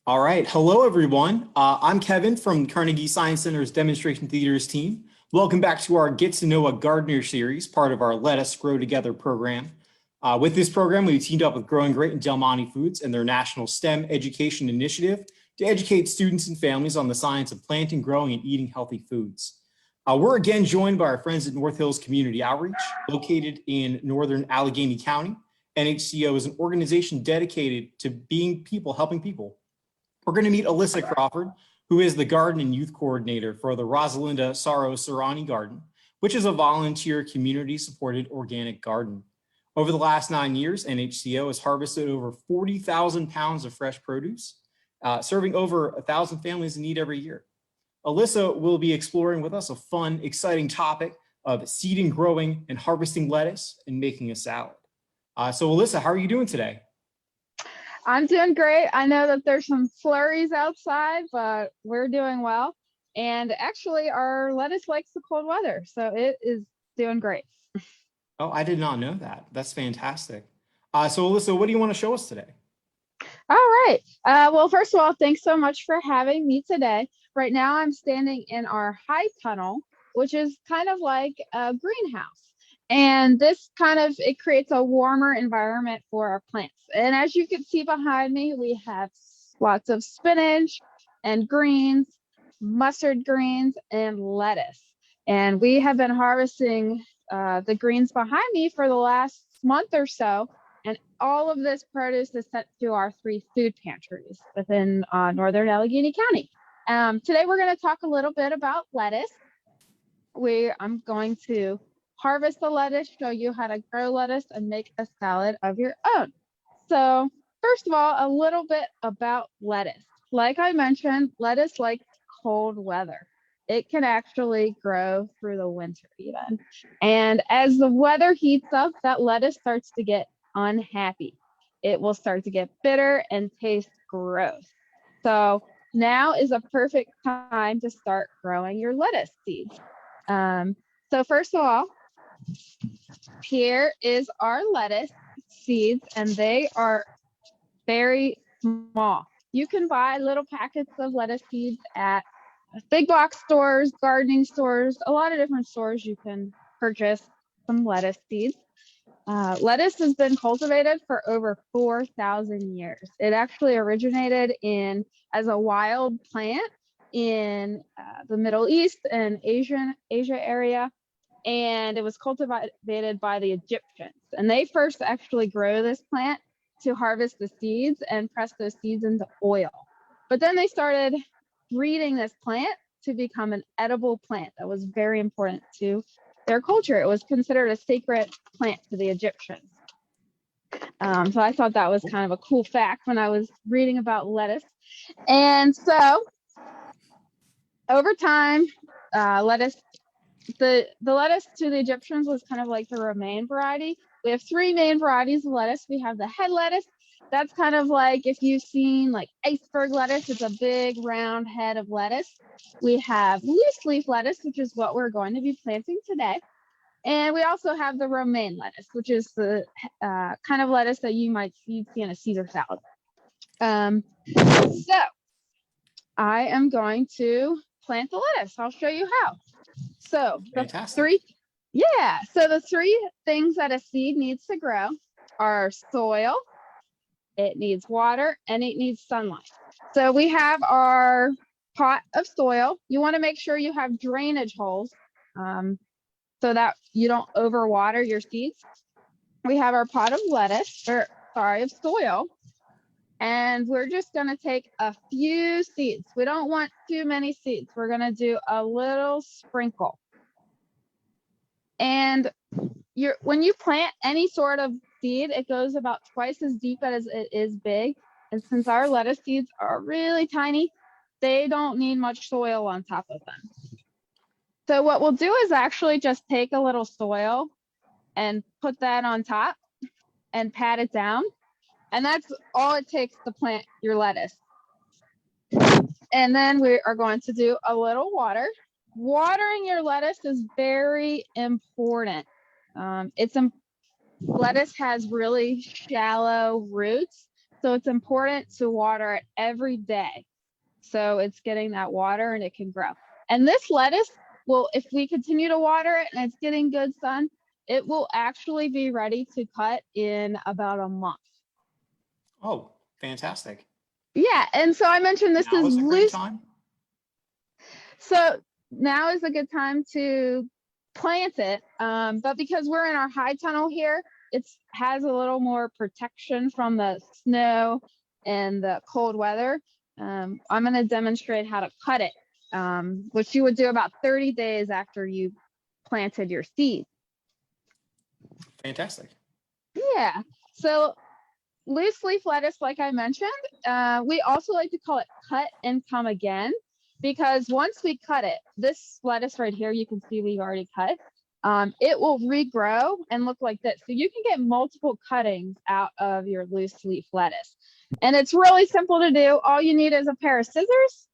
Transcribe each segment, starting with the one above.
All right. Hello, everyone. I'm Kevin from Carnegie Science Center's Demonstration Theaters team. Welcome back to our Get to Know a Gardener series, part of our Let Us Grow Together program. With this program, we teamed up with Growing Great and Del Monte Foods and their National STEM Education Initiative to educate students and families on the science of planting, growing, and eating healthy foods. We're again joined by our friends at North Hills Community Outreach, located in northern Allegheny County. NHCO is an organization dedicated to being people, helping people. We're going to meet Alyssa Crawford, who is the Garden and Youth Coordinator for the Rosalinda Saro Serrani Garden, which is a volunteer community-supported organic garden. Over the last 9 years, NHCO has harvested over 40,000 pounds of fresh produce, serving over 1,000 families in need every year. Alyssa will be exploring with us a fun, exciting topic of seeding, growing, and harvesting lettuce and making a salad. So Alyssa, how are you doing today? I'm doing great. I know that there's some flurries outside, but we're doing well. And actually, our lettuce likes the cold weather, so it is doing great. Oh, I did not know that. That's fantastic. So Alyssa, what do you want to show us today? All right. Well, first of all, thanks so much for having me today. Right now, I'm standing in our high tunnel, which is kind of like a greenhouse. And this it creates a warmer environment for our plants. And as you can see behind me, we have lots of spinach and greens, mustard greens, and lettuce. And we have been harvesting the greens behind me for the last month or so. And all of this produce is sent to our 3 food pantries within northern Allegheny County. Today, we're going to talk a little bit about lettuce. I'm going to harvest the lettuce, show you how to grow lettuce, and make a salad of your own. So first of all, a little bit about lettuce. Like I mentioned, lettuce likes cold weather. It can actually grow through the winter even. And as the weather heats up, that lettuce starts to get unhappy. It will start to get bitter and taste gross. So now is a perfect time to start growing your lettuce seeds. So first of all, here is our lettuce seeds, and they are very small. You can buy little packets of lettuce seeds at big box stores, gardening stores, a lot of different stores you can purchase some lettuce seeds. Lettuce has been cultivated for over 4,000 years. It actually originated as a wild plant in the Middle East and Asia area, and it was cultivated by the Egyptians. And they first actually grow this plant to harvest the seeds and press those seeds into oil. But then they started breeding this plant to become an edible plant that was very important to their culture. It was considered a sacred plant to the Egyptians. So I thought that was kind of a cool fact when I was reading about lettuce. And so over time, the lettuce to the Egyptians was kind of like the romaine variety. We have 3 main varieties of lettuce. We have the head lettuce. That's kind of like if you've seen like iceberg lettuce, it's a big round head of lettuce. We have loose leaf lettuce, which is what we're going to be planting today. And we also have the romaine lettuce, which is the kind of lettuce that you'd see in a Caesar salad. So I am going to plant the lettuce. I'll show you how. So Fantastic. the 3 things that a seed needs to grow are soil, it needs water, and it needs sunlight. So we have our pot of soil. You want to make sure you have drainage holes so that you don't overwater your seeds. We have our pot of of soil. And we're just going to take a few seeds. We don't want too many seeds. We're going to do a little sprinkle. And when you plant any sort of seed, it goes about twice as deep as it is big. And since our lettuce seeds are really tiny, they don't need much soil on top of them. So what we'll do is actually just take a little soil and put that on top and pat it down. And that's all it takes to plant your lettuce. And then we are going to do a little water. Watering your lettuce is very important. Lettuce has really shallow roots, So it's important to water it every day. So it's getting that water and it can grow. And this lettuce will, if we continue to water it and it's getting good sun, it will actually be ready to cut in about a month. Oh, fantastic. Yeah, and so I mentioned this Now is is a great loose. time. So now is a good time to plant it. But because we're in our high tunnel here, it has a little more protection from the snow and the cold weather. I'm going to demonstrate how to cut it, which you would do about 30 days after you planted your seed. Fantastic. Yeah. So loose leaf lettuce, like I mentioned, we also like to call it cut and come again, because once we cut it, this lettuce right here, you can see we've already cut, it will regrow and look like this. So you can get multiple cuttings out of your loose leaf lettuce. And it's really simple to do. All you need is a pair of scissors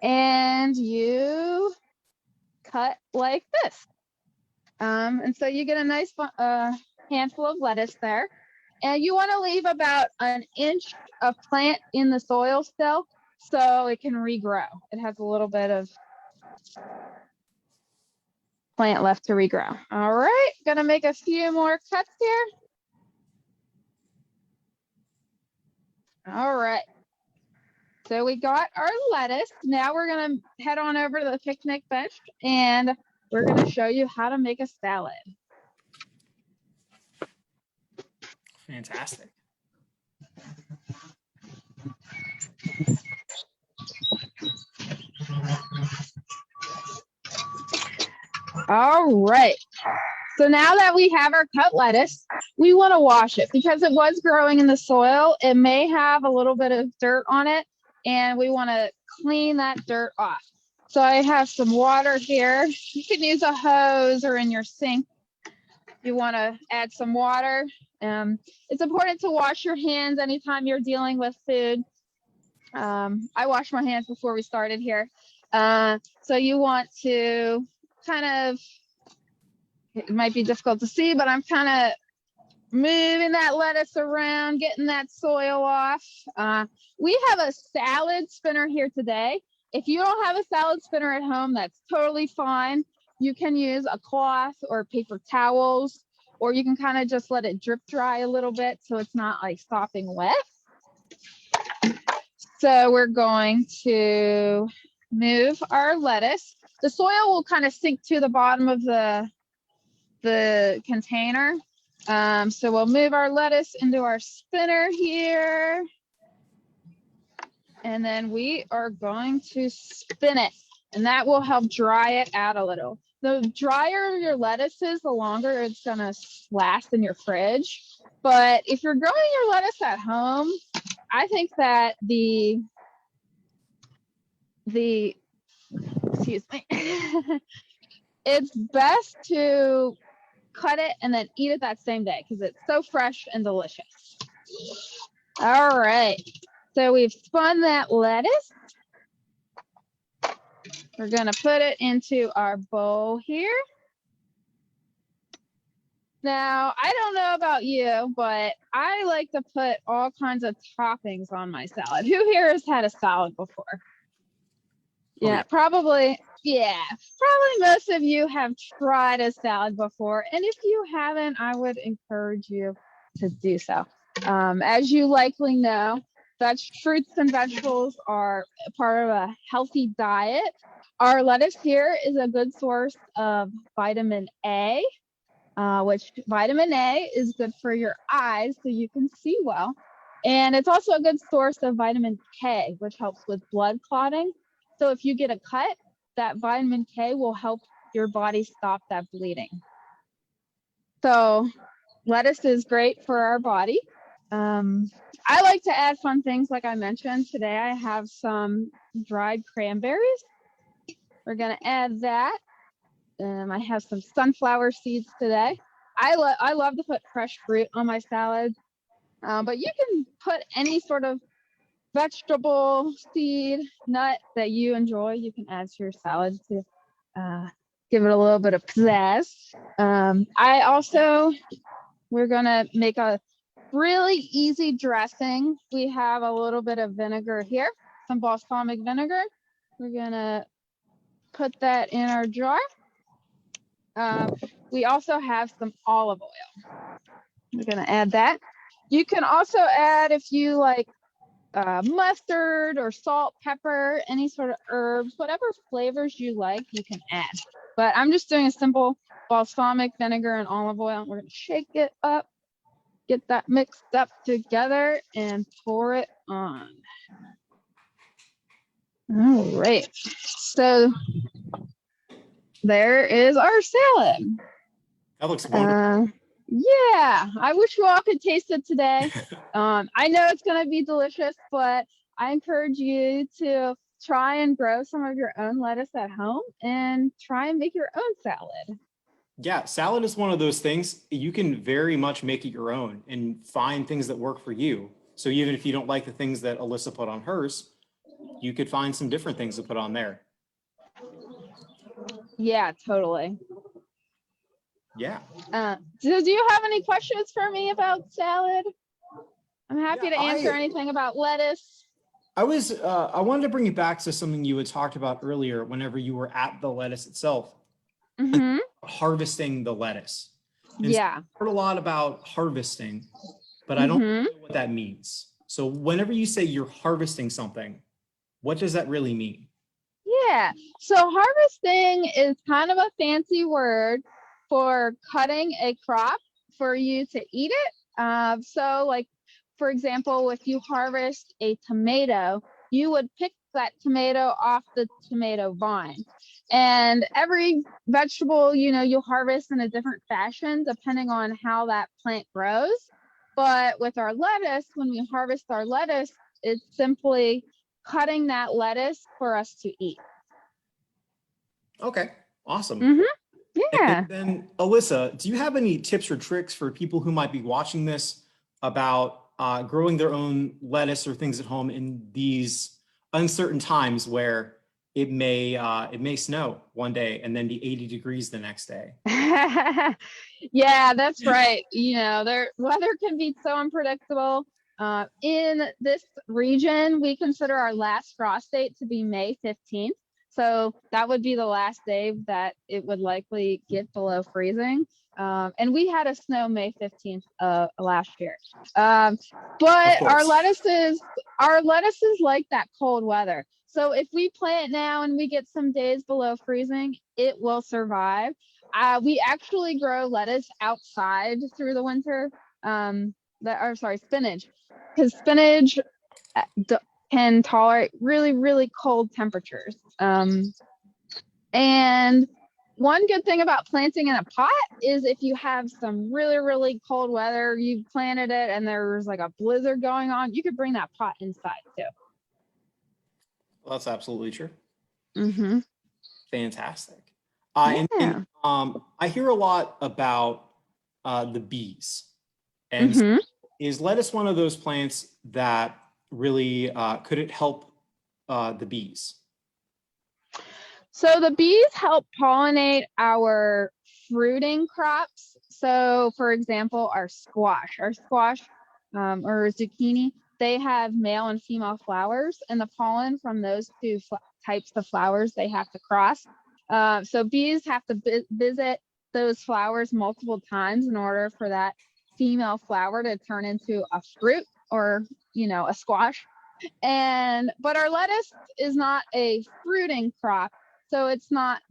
and you cut like this. And so you get a nice handful of lettuce there. And you want to leave about an inch of plant in the soil still so it can regrow. It has a little bit of plant left to regrow. All right, gonna make a few more cuts here. All right. So we got our lettuce. Now we're gonna head on over to the picnic bench and we're gonna show you how to make a salad. Fantastic. All right. So now that we have our cut lettuce, we want to wash it because it was growing in the soil. It may have a little bit of dirt on it, and we want to clean that dirt off. So I have some water here. You can use a hose or in your sink. You want to add some water. It's important to wash your hands anytime you're dealing with food. I washed my hands before we started here. So you want to kind of, it might be difficult to see, but I'm kind of moving that lettuce around, getting that soil off. We have a salad spinner here today. If you don't have a salad spinner at home, that's totally fine. You can use a cloth or paper towels, or you can kind of just let it drip dry a little bit so it's not like sopping wet. So we're going to move our lettuce. The soil will kind of sink to the bottom of the container. So we'll move our lettuce into our spinner here. And then we are going to spin it. And that will help dry it out a little. The drier your lettuce is, the longer it's going to last in your fridge. But if you're growing your lettuce at home, I think that excuse me, it's best to cut it and then eat it that same day because it's so fresh and delicious. All right, so we've spun that lettuce. We're gonna put it into our bowl here. Now, I don't know about you, but I like to put all kinds of toppings on my salad. Who here has had a salad before? Yeah, probably. Yeah, probably most of you have tried a salad before. And if you haven't, I would encourage you to do so. As you likely know, fruits and vegetables are part of a healthy diet. Our lettuce here is a good source of vitamin A, which vitamin A is good for your eyes so you can see well. And it's also a good source of vitamin K, which helps with blood clotting. So if you get a cut, that vitamin K will help your body stop that bleeding. So lettuce is great for our body. I like to add fun things like I mentioned. Today I have some dried cranberries. We're gonna add that. I have some sunflower seeds today. I love to put fresh fruit on my salad, but you can put any sort of vegetable, seed, nut that you enjoy. You can add to your salad to give it a little bit of pizzazz. We're gonna make a really easy dressing. We have a little bit of vinegar here, some balsamic vinegar. We're gonna put that in our jar. We also have some olive oil. We're gonna add that. You can also add, if you like, mustard or salt, pepper, any sort of herbs, whatever flavors you like, you can add. But I'm just doing a simple balsamic vinegar and olive oil. We're gonna shake it up, get that mixed up together, and pour it on. All right, so there is our salad. That looks wonderful. Yeah, I wish you all could taste it today. I know it's gonna be delicious, but I encourage you to try and grow some of your own lettuce at home and try and make your own salad. Yeah, salad is one of those things you can very much make it your own and find things that work for you. So even if you don't like the things that Alyssa put on hers, you could find some different things to put on there. Yeah, totally. Yeah. Do you have any questions for me about salad? I'm happy Yeah, to answer anything about lettuce. I wanted to bring you back to something you had talked about earlier whenever you were at the lettuce itself, Mm-hmm. harvesting the lettuce. And so Yeah. I've heard a lot about harvesting, but I don't know what that means. So whenever you say you're harvesting something, what does that really mean? Yeah. So harvesting is kind of a fancy word for cutting a crop for you to eat it. So like, for example, if you harvest a tomato, you would pick that tomato off the tomato vine. And every vegetable, you harvest in a different fashion depending on how that plant grows. But with our lettuce, when we harvest our lettuce, it's simply cutting that lettuce for us to eat. Okay, awesome. Yeah. And then Alyssa, do you have any tips or tricks for people who might be watching this about growing their own lettuce or things at home in these uncertain times where it may snow one day and then be 80 degrees the next day? Yeah, that's right. Their weather can be so unpredictable. In this region, we consider our last frost date to be May 15th. So that would be the last day that it would likely get below freezing. And we had a snow May 15th last year. But our lettuces like that cold weather. So if we plant now and we get some days below freezing, it will survive. We actually grow lettuce outside through the winter. Spinach, because spinach can tolerate really, really cold temperatures. And one good thing about planting in a pot is if you have some really, really cold weather, you planted it and there's like a blizzard going on, you could bring that pot inside too. Well, that's absolutely true. Mm-hmm. Fantastic. Yeah. I hear a lot about the bees. And is lettuce one of those plants that really could it help the bees? So the bees help pollinate our fruiting crops. So for example, our squash or zucchini, they have male and female flowers, and the pollen from those two types of flowers they have to cross. So bees have to visit those flowers multiple times in order for that female flower to turn into a fruit or, a squash. But our lettuce is not a fruiting crop. So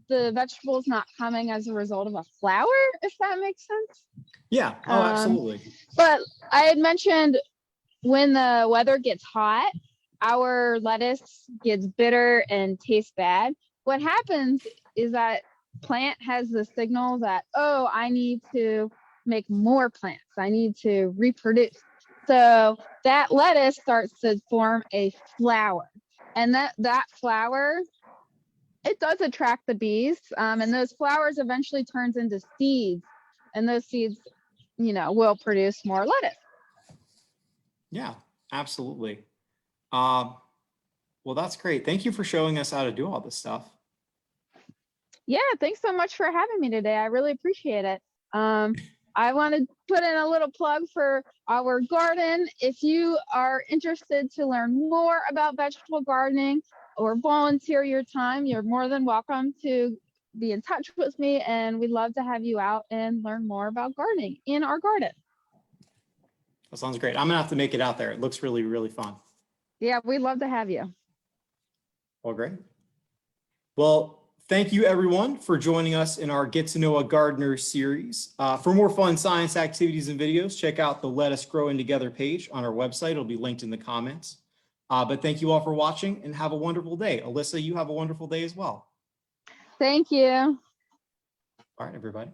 the vegetable's not coming as a result of a flower, if that makes sense. Yeah, oh, absolutely. But I had mentioned when the weather gets hot, our lettuce gets bitter and tastes bad. What happens is that plant has the signal that, oh, I need to make more plants. I need to reproduce. So that lettuce starts to form a flower. And that flower, it does attract the bees. And those flowers eventually turns into seeds. And those seeds, will produce more lettuce. Yeah, absolutely. Well, that's great. Thank you for showing us how to do all this stuff. Yeah, thanks so much for having me today. I really appreciate it. I want to put in a little plug for our garden. If you are interested to learn more about vegetable gardening or volunteer your time, you're more than welcome to be in touch with me, and we'd love to have you out and learn more about gardening in our garden. That sounds great. I'm gonna have to make it out there. It looks really, really fun. Yeah, we'd love to have you. Well, great. Well, thank you everyone for joining us in our Get to Know a Gardener series. For more fun science activities and videos, check out the Let Us Growing Together page on our website. It'll be linked in the comments. But thank you all for watching and have a wonderful day. Alyssa, you have a wonderful day as well. Thank you. All right, everybody.